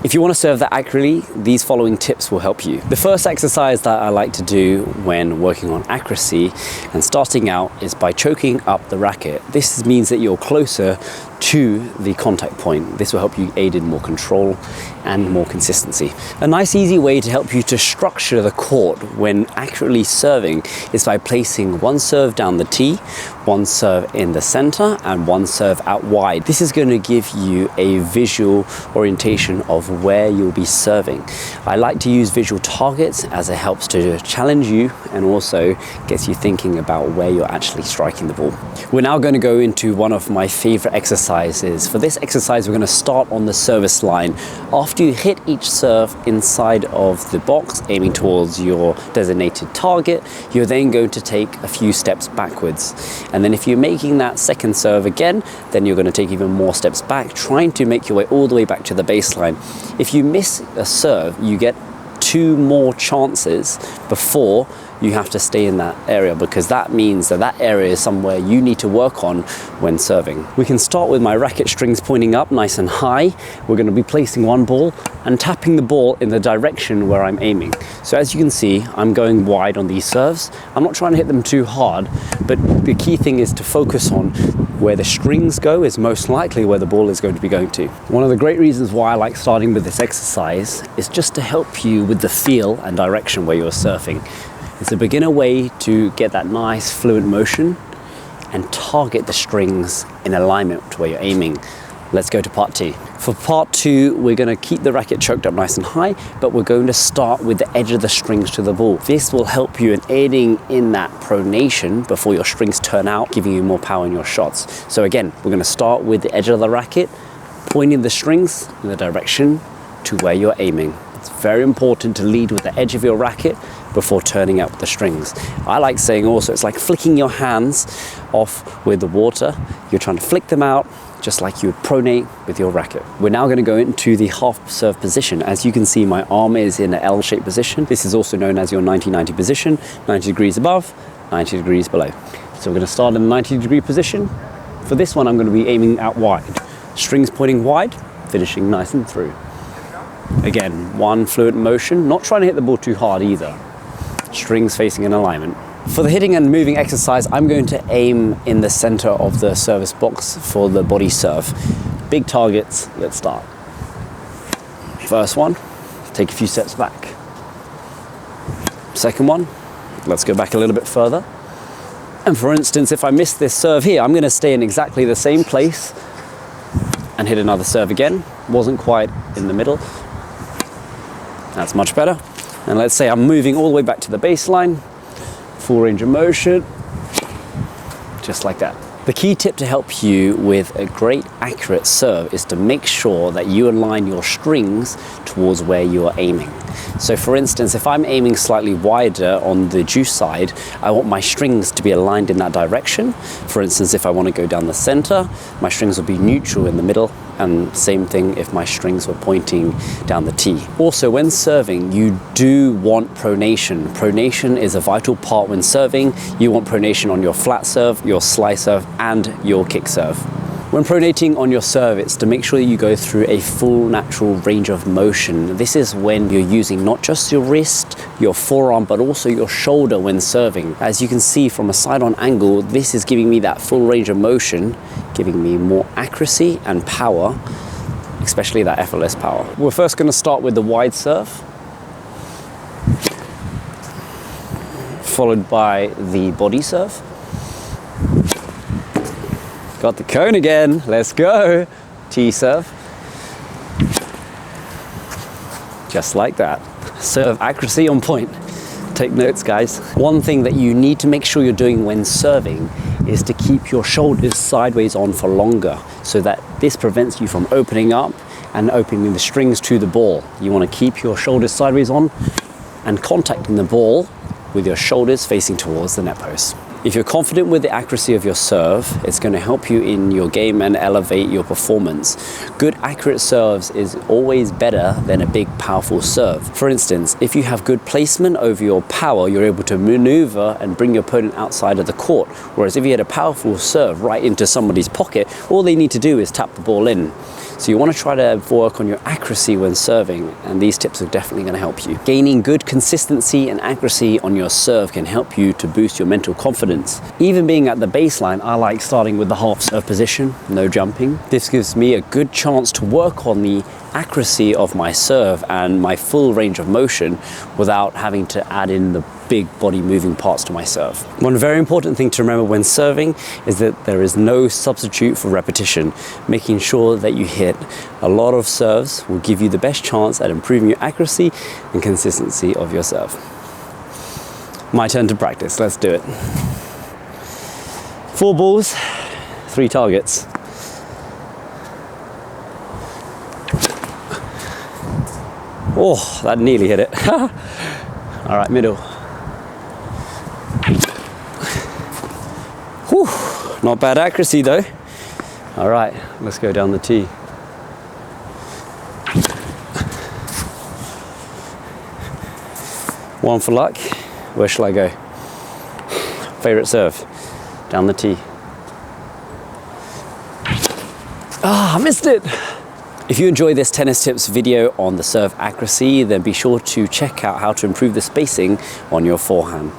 If you want to serve that accurately, these following tips will help you. The first exercise that I like to do when working on accuracy and starting out is by choking up the racket. This means that you're closer to the contact point. This will help you aid in more control and more consistency. A nice easy way to help you to structure the court when accurately serving is by placing one serve down the tee, one serve in the center, and one serve out wide. This is going to give you a visual orientation of where you'll be serving. I like to use visual targets as it helps to challenge you and also gets you thinking about where you're actually striking the ball. We're now going to go into one of my favorite exercises. For this exercise, we're going to start on the service line. After you hit each serve inside of the box, aiming towards your designated target, you're then going to take a few steps backwards. And then if you're making that second serve again, then you're going to take even more steps back, trying to make your way all the way back to the baseline. If you miss a serve, you get 2 more chances before you have to stay in that area, because that means that that area is somewhere you need to work on when serving. We can start with my racket strings pointing up nice and high. We're going to be placing one ball and tapping the ball in the direction where I'm aiming. So as you can see, I'm going wide on these serves. I'm not trying to hit them too hard, but the key thing is to focus on where the strings go is most likely where the ball is going to be going to. One of the great reasons why I like starting with this exercise is just to help you with the feel and direction where you're surfing. It's a beginner way to get that nice fluent motion and target the strings in alignment to where you're aiming. Let's go to part 2. For part 2, we're going to keep the racket choked up nice and high, but we're going to start with the edge of the strings to the ball. This will help you in aiding in that pronation before your strings turn out, giving you more power in your shots. So again, we're going to start with the edge of the racket, pointing the strings in the direction to where you're aiming. It's very important to lead with the edge of your racket before turning out the strings. I like saying also it's like flicking your hands off with the water. You're trying to flick them out just like you would pronate with your racket. We're now going to go into the half serve position. As you can see, my arm is in an L-shaped position. This is also known as your 90-90 position, 90 degrees above, 90 degrees below. So we're going to start in the 90-degree position. For this one, I'm going to be aiming out wide. Strings pointing wide, finishing nice and through. Again, one fluent motion, not trying to hit the ball too hard either. Strings facing in alignment. For the hitting and moving exercise, I'm going to aim in the center of the service box for the body serve. Big targets, let's start. First one, take a few steps back. Second one, let's go back a little bit further. And for instance, if I miss this serve here, I'm going to stay in exactly the same place and hit another serve again. Wasn't quite in the middle. That's much better. And let's say I'm moving all the way back to the baseline, full range of motion, just like that. The key tip to help you with a great accurate serve is to make sure that you align your strings towards where you are aiming. So for instance, if I'm aiming slightly wider on the juice side, I want my strings to be aligned in that direction. For instance, if I want to go down the center, my strings will be neutral in the middle, and same thing if my strings were pointing down the tee. Also, when serving, you do want pronation. Pronation is a vital part when serving. You want pronation on your flat serve, your slice serve, and your kick serve. When pronating on your serve, it's to make sure that you go through a full natural range of motion. This is when you're using not just your wrist, your forearm, but also your shoulder when serving. As you can see from a side-on angle, this is giving me that full range of motion, giving me more accuracy and power, especially that effortless power. We're first going to start with the wide serve, followed by the body serve. Got the cone again, let's go. Tee serve. Just like that. Serve accuracy on point. Take notes, guys. One thing that you need to make sure you're doing when serving is to keep your shoulders sideways on for longer, so that this prevents you from opening up and opening the strings to the ball. You want to keep your shoulders sideways on and contacting the ball with your shoulders facing towards the net post. If you're confident with the accuracy of your serve, it's going to help you in your game and elevate your performance. Good accurate serves is always better than a big powerful serve. For instance, if you have good placement over your power, you're able to maneuver and bring your opponent outside of the court. Whereas if you had a powerful serve right into somebody's pocket, all they need to do is tap the ball in. So you want to try to work on your accuracy when serving, and these tips are definitely going to help you. Gaining good consistency and accuracy on your serve can help you to boost your mental confidence. Even being at the baseline, I like starting with the half serve position, no jumping. This gives me a good chance to work on the accuracy of my serve and my full range of motion without having to add in the big body moving parts to my serve. One very important thing to remember when serving is that there is no substitute for repetition. Making sure that you hit a lot of serves will give you the best chance at improving your accuracy and consistency of your serve. My turn to practice, let's do it. 4 balls, 3 targets. Oh, that nearly hit it. All right, middle. Whew, not bad accuracy though. All right, let's go down the tee. One for luck. Where shall I go? Favorite serve. Down the tee. Ah, I missed it. If you enjoy this tennis tips video on the serve accuracy, then be sure to check out how to improve the spacing on your forehand.